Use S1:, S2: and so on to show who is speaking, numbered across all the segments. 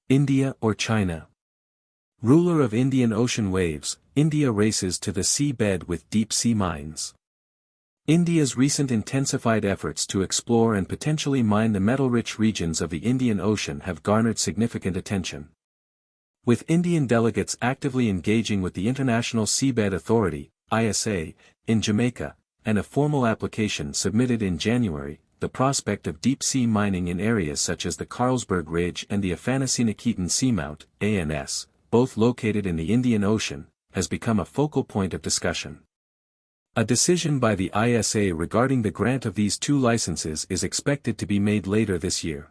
S1: India or China? Ruler of Indian Ocean waves, India races to the seabed with deep-sea mines. India's recent intensified efforts to explore and potentially mine the metal-rich regions of the Indian Ocean have garnered significant attention. With Indian delegates actively engaging with the International Seabed Authority, ISA, in Jamaica, and a formal application submitted in January, the prospect of deep-sea mining in areas such as the Carlsberg Ridge and the Afghanistan Seamount, ANS, both located in the Indian Ocean, has become a focal point of discussion. A decision by the ISA regarding the grant of these two licenses is expected to be made later this year.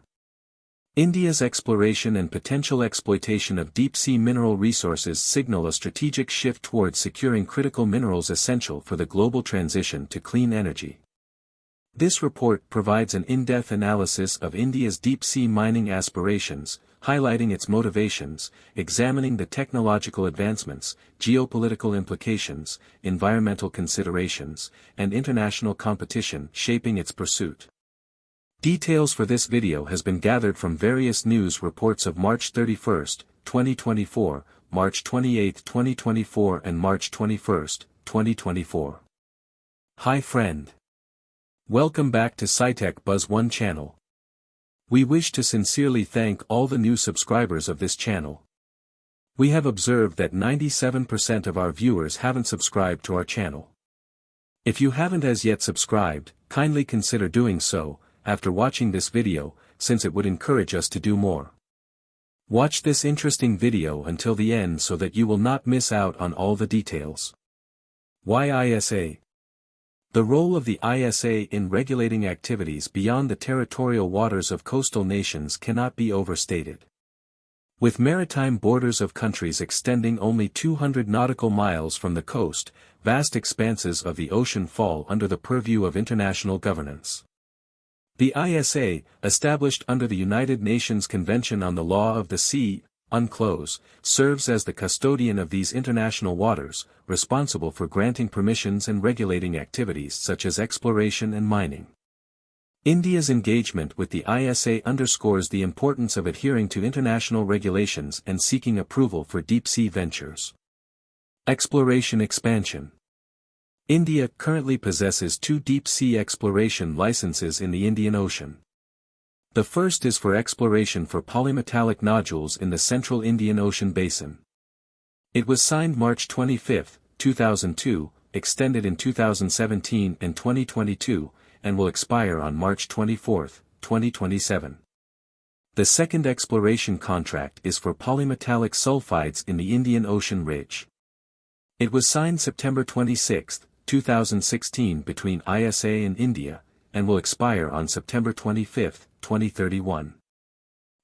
S1: India's exploration and potential exploitation of deep-sea mineral resources signal a strategic shift towards securing critical minerals essential for the global transition to clean energy. This report provides an in-depth analysis of India's deep-sea mining aspirations, highlighting its motivations, examining the technological advancements, geopolitical implications, environmental considerations, and international competition shaping its pursuit. Details for this video has been gathered from various news reports of March 31, 2024, March 28, 2024 and March 21, 2024. Hi friend. Welcome back to SciTech Buzz 1 channel. We wish to sincerely thank all the new subscribers of this channel. We have observed that 97% of our viewers haven't subscribed to our channel. If you haven't as yet subscribed, kindly consider doing so, after watching this video, since it would encourage us to do more. Watch this interesting video until the end so that you will not miss out on all the details. Why ISA? The role of the ISA in regulating activities beyond the territorial waters of coastal nations cannot be overstated. With maritime borders of countries extending only 200 nautical miles from the coast, vast expanses of the ocean fall under the purview of international governance. The ISA, established under the United Nations Convention on the Law of the Sea, UNCLOS, serves as the custodian of these international waters, responsible for granting permissions and regulating activities such as exploration and mining. India's engagement with the ISA underscores the importance of adhering to international regulations and seeking approval for deep-sea ventures. Exploration expansion. India currently possesses 2 deep-sea exploration licenses in the Indian Ocean. The first is for exploration for polymetallic nodules in the central Indian Ocean basin. It was signed March 25, 2002, extended in 2017 and 2022, and will expire on March 24, 2027. The second exploration contract is for polymetallic sulfides in the Indian Ocean Ridge. It was signed September 26, 2016 between ISA and India, and will expire on September 25, 2031.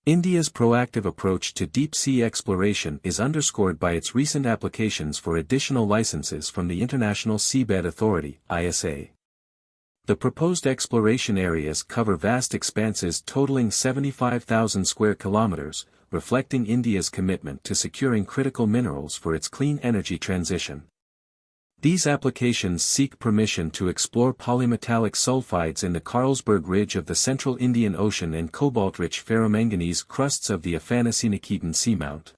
S1: India's proactive approach to deep-sea exploration is underscored by its recent applications for additional licenses from the International Seabed Authority, ISA. The proposed exploration areas cover vast expanses totaling 75,000 square kilometers, reflecting India's commitment to securing critical minerals for its clean energy transition. These applications seek permission to explore polymetallic sulfides in the Carlsberg Ridge of the central Indian Ocean and cobalt-rich ferromanganese crusts of the Afghanistan seamount.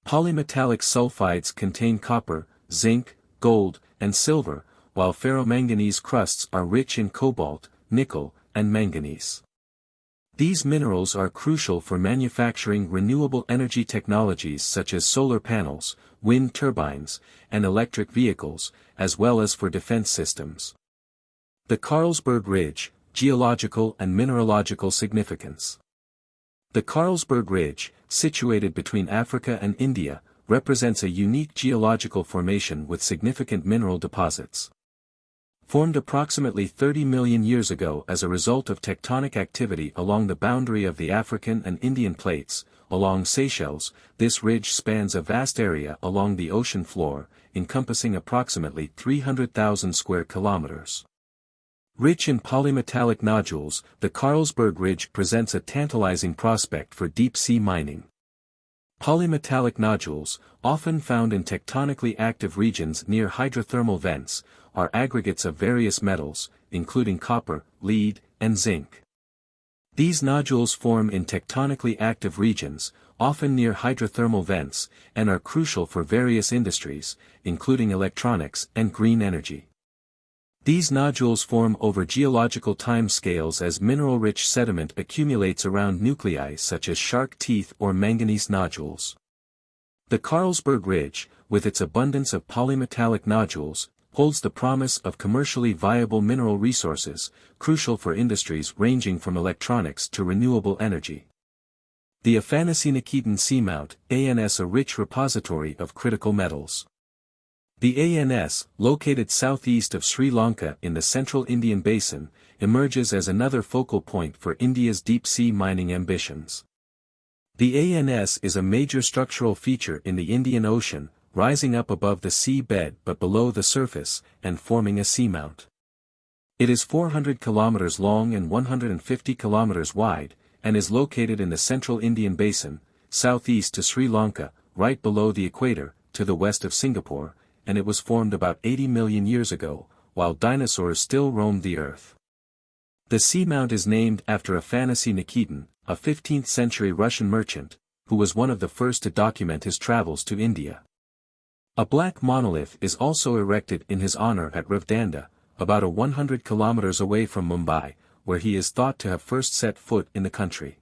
S1: Polymetallic sulfides contain copper, zinc, gold, and silver, while ferromanganese crusts are rich in cobalt, nickel, and manganese. These minerals are crucial for manufacturing renewable energy technologies such as solar panels, wind turbines, and electric vehicles, as well as for defense systems. The Carlsberg Ridge, geological and mineralogical significance. The Carlsberg Ridge, situated between Africa and India, represents a unique geological formation with significant mineral deposits. Formed approximately 30 million years ago as a result of tectonic activity along the boundary of the African and Indian plates, along Seychelles, this ridge spans a vast area along the ocean floor, encompassing approximately 300,000 square kilometers. Rich in polymetallic nodules, the Carlsberg Ridge presents a tantalizing prospect for deep-sea mining. Polymetallic nodules, often found in tectonically active regions near hydrothermal vents, are aggregates of various metals, including copper, lead, and zinc. These nodules form in tectonically active regions, often near hydrothermal vents, and are crucial for various industries, including electronics and green energy. These nodules form over geological time scales as mineral-rich sediment accumulates around nuclei such as shark teeth or manganese nodules. The Carlsberg Ridge, with its abundance of polymetallic nodules, holds the promise of commercially viable mineral resources, crucial for industries ranging from electronics to renewable energy. The Afanasyniketan Seamount, ANS, a rich repository of critical metals. The ANS, located southeast of Sri Lanka in the central Indian Basin, emerges as another focal point for India's deep-sea mining ambitions. The ANS is a major structural feature in the Indian Ocean, rising up above the sea bed but below the surface, and forming a seamount. It is 400 kilometers long and 150 kilometers wide, and is located in the central Indian Basin, southeast to Sri Lanka, right below the equator, to the west of Singapore, and it was formed about 80 million years ago, while dinosaurs still roamed the earth. The seamount is named after Afanasyniketan, a 15th-century Russian merchant, who was one of the first to document his travels to India. A black monolith is also erected in his honor at Ravdanda, about 100 kilometers away from Mumbai, where he is thought to have first set foot in the country.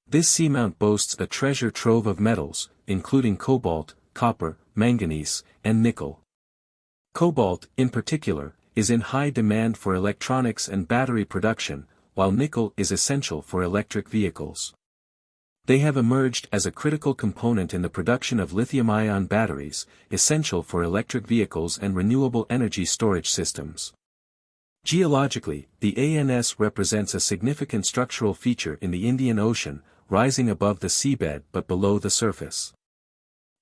S1: This seamount boasts a treasure trove of metals, including cobalt, copper, manganese, and nickel. Cobalt, in particular, is in high demand for electronics and battery production, while nickel is essential for electric vehicles. They have emerged as a critical component in the production of lithium-ion batteries, essential for electric vehicles and renewable energy storage systems. Geologically, the ANS represents a significant structural feature in the Indian Ocean, rising above the seabed but below the surface.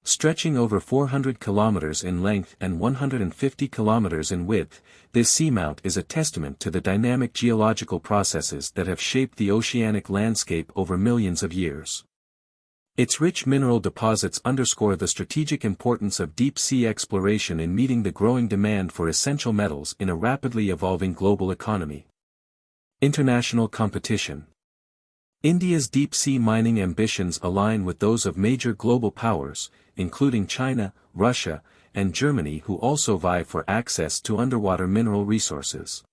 S1: Stretching over 400 kilometers in length and 150 kilometers in width, this seamount is a testament to the dynamic geological processes that have shaped the oceanic landscape over millions of years. Its rich mineral deposits underscore the strategic importance of deep-sea exploration in meeting the growing demand for essential metals in a rapidly evolving global economy. International competition. India's deep-sea mining ambitions align with those of major global powers, including China, Russia, and Germany, who also vie for access to underwater mineral resources.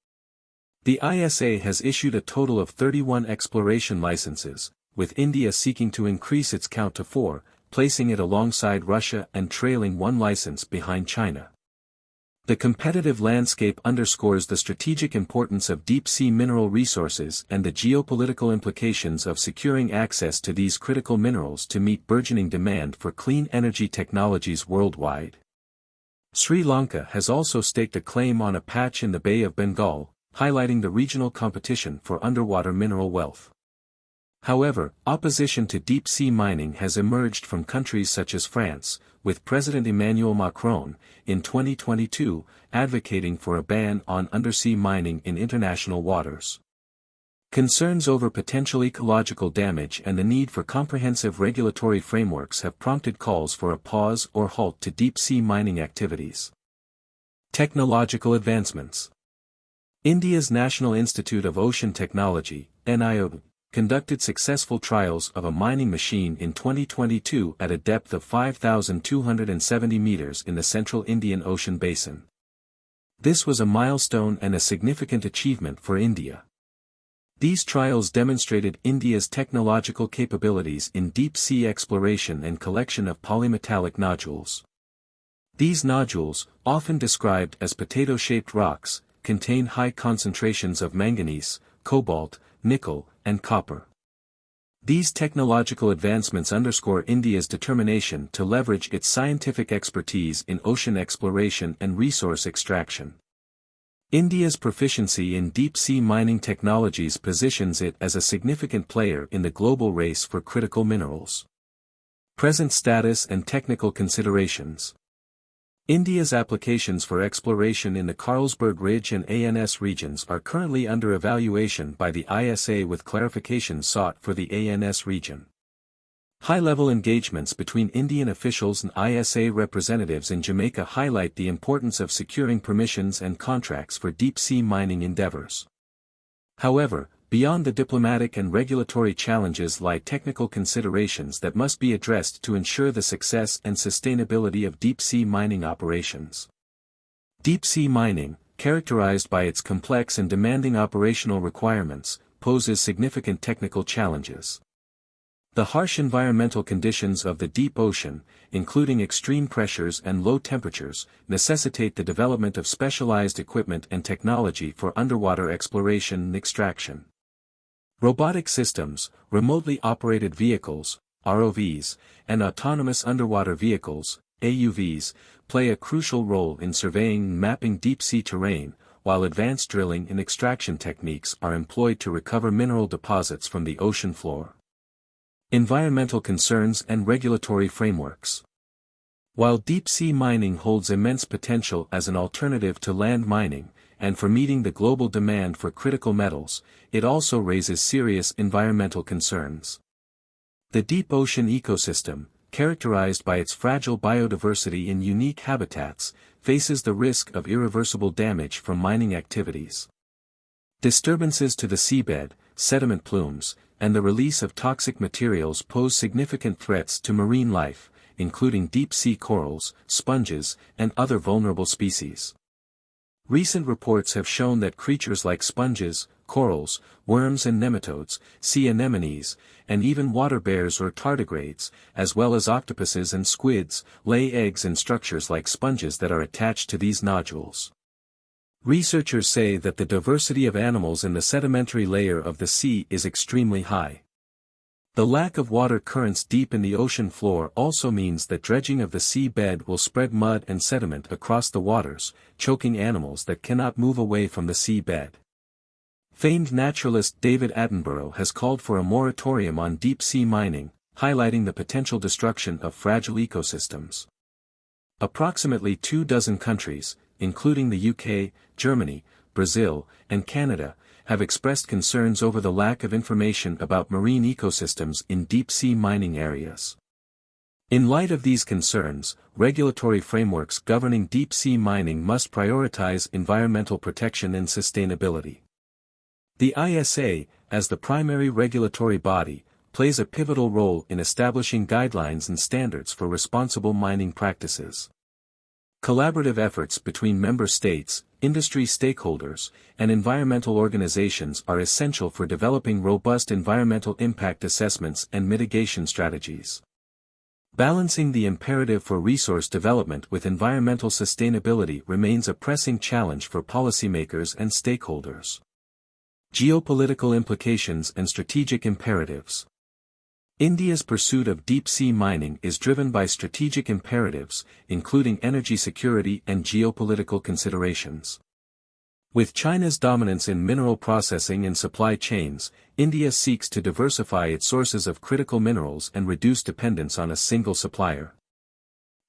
S1: The ISA has issued a total of 31 exploration licenses, with India seeking to increase its count to 4, placing it alongside Russia and trailing 1 license behind China. The competitive landscape underscores the strategic importance of deep-sea mineral resources and the geopolitical implications of securing access to these critical minerals to meet burgeoning demand for clean energy technologies worldwide. Sri Lanka has also staked a claim on a patch in the Bay of Bengal, highlighting the regional competition for underwater mineral wealth. However, opposition to deep-sea mining has emerged from countries such as France, with President Emmanuel Macron, in 2022, advocating for a ban on undersea mining in international waters. Concerns over potential ecological damage and the need for comprehensive regulatory frameworks have prompted calls for a pause or halt to deep-sea mining activities. Technological advancements. India's National Institute of Ocean Technology, NIOT, conducted successful trials of a mining machine in 2022 at a depth of 5,270 meters in the central Indian Ocean basin. This was a milestone and a significant achievement for India. These trials demonstrated India's technological capabilities in deep-sea exploration and collection of polymetallic nodules. These nodules, often described as potato-shaped rocks, contain high concentrations of manganese, cobalt, nickel, and copper. These technological advancements underscore India's determination to leverage its scientific expertise in ocean exploration and resource extraction. India's proficiency in deep-sea mining technologies positions it as a significant player in the global race for critical minerals. Present status and technical considerations. India's applications for exploration in the Carlsberg Ridge and ANS regions are currently under evaluation by the ISA, with clarification sought for the ANS region. High-level engagements between Indian officials and ISA representatives in Jamaica highlight the importance of securing permissions and contracts for deep-sea mining endeavors. However, Beyond the diplomatic and regulatory challenges lie technical considerations that must be addressed to ensure the success and sustainability of deep-sea mining operations. Deep-sea mining, characterized by its complex and demanding operational requirements, poses significant technical challenges. The harsh environmental conditions of the deep ocean, including extreme pressures and low temperatures, necessitate the development of specialized equipment and technology for underwater exploration and extraction. Robotic systems, remotely operated vehicles, ROVs, and autonomous underwater vehicles, AUVs, play a crucial role in surveying and mapping deep-sea terrain, while advanced drilling and extraction techniques are employed to recover mineral deposits from the ocean floor. Environmental concerns and regulatory frameworks. While deep-sea mining holds immense potential as an alternative to land mining, and for meeting the global demand for critical metals, it also raises serious environmental concerns. The deep ocean ecosystem, characterized by its fragile biodiversity and unique habitats, faces the risk of irreversible damage from mining activities. Disturbances to the seabed, sediment plumes, and the release of toxic materials pose significant threats to marine life, including deep-sea corals, sponges, and other vulnerable species. Recent reports have shown that creatures like sponges, corals, worms and nematodes, sea anemones, and even water bears or tardigrades, as well as octopuses and squids, lay eggs in structures like sponges that are attached to these nodules. Researchers say that the diversity of animals in the sedimentary layer of the sea is extremely high. The lack of water currents deep in the ocean floor also means that dredging of the sea bed will spread mud and sediment across the waters, choking animals that cannot move away from the sea bed. Famed naturalist David Attenborough has called for a moratorium on deep-sea mining, highlighting the potential destruction of fragile ecosystems. Approximately 24 countries, including the UK, Germany, Brazil, and Canada, have expressed concerns over the lack of information about marine ecosystems in deep-sea mining areas. In light of these concerns, regulatory frameworks governing deep-sea mining must prioritize environmental protection and sustainability. The ISA, as the primary regulatory body, plays a pivotal role in establishing guidelines and standards for responsible mining practices. Collaborative efforts between member states, industry stakeholders, and environmental organizations are essential for developing robust environmental impact assessments and mitigation strategies. Balancing the imperative for resource development with environmental sustainability remains a pressing challenge for policymakers and stakeholders. Geopolitical implications and strategic imperatives. India's pursuit of deep-sea mining is driven by strategic imperatives, including energy security and geopolitical considerations. With China's dominance in mineral processing and supply chains, India seeks to diversify its sources of critical minerals and reduce dependence on a single supplier.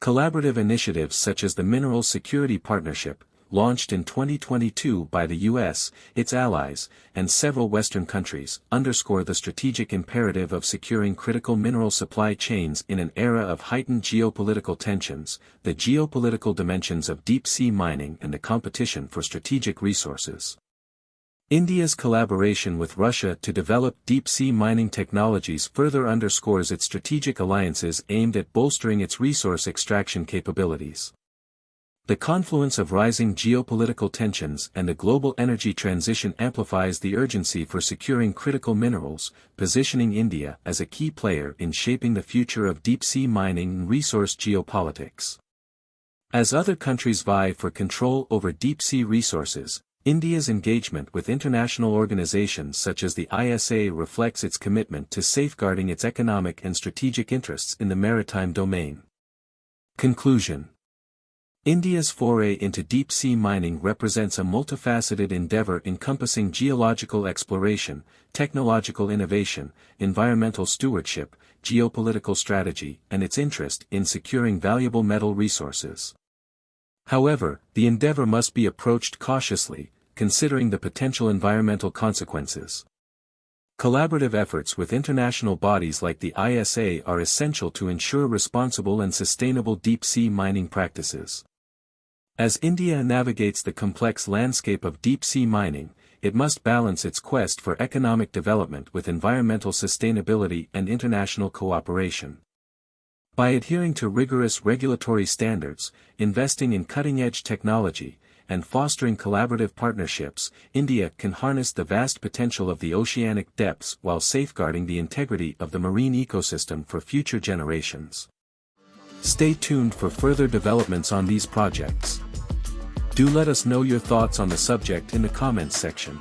S1: Collaborative initiatives such as the Mineral Security Partnership, launched in 2022 by the US, its allies, and several Western countries, underscore the strategic imperative of securing critical mineral supply chains in an era of heightened geopolitical tensions, the geopolitical dimensions of deep-sea mining and the competition for strategic resources. India's collaboration with Russia to develop deep-sea mining technologies further underscores its strategic alliances aimed at bolstering its resource extraction capabilities. The confluence of rising geopolitical tensions and the global energy transition amplifies the urgency for securing critical minerals, positioning India as a key player in shaping the future of deep-sea mining and resource geopolitics. As other countries vie for control over deep-sea resources, India's engagement with international organizations such as the ISA reflects its commitment to safeguarding its economic and strategic interests in the maritime domain. Conclusion. India's foray into deep-sea mining represents a multifaceted endeavor encompassing geological exploration, technological innovation, environmental stewardship, geopolitical strategy, and its interest in securing valuable metal resources. However, the endeavor must be approached cautiously, considering the potential environmental consequences. Collaborative efforts with international bodies like the ISA are essential to ensure responsible and sustainable deep-sea mining practices. As India navigates the complex landscape of deep-sea mining, it must balance its quest for economic development with environmental sustainability and international cooperation. By adhering to rigorous regulatory standards, investing in cutting-edge technology, and fostering collaborative partnerships, India can harness the vast potential of the oceanic depths while safeguarding the integrity of the marine ecosystem for future generations. Stay tuned for further developments on these projects. Do let us know your thoughts on the subject in the comments section.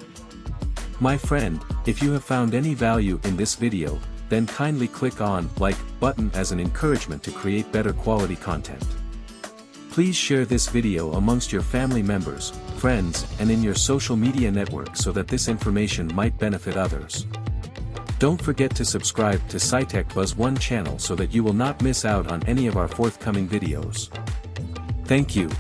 S1: My friend, if you have found any value in this video, then kindly click on like button as an encouragement to create better quality content. Please share this video amongst your family members, friends, and in your social media network so that this information might benefit others. Don't forget to subscribe to SciTech Buzz 1 channel so that you will not miss out on any of our forthcoming videos. Thank you.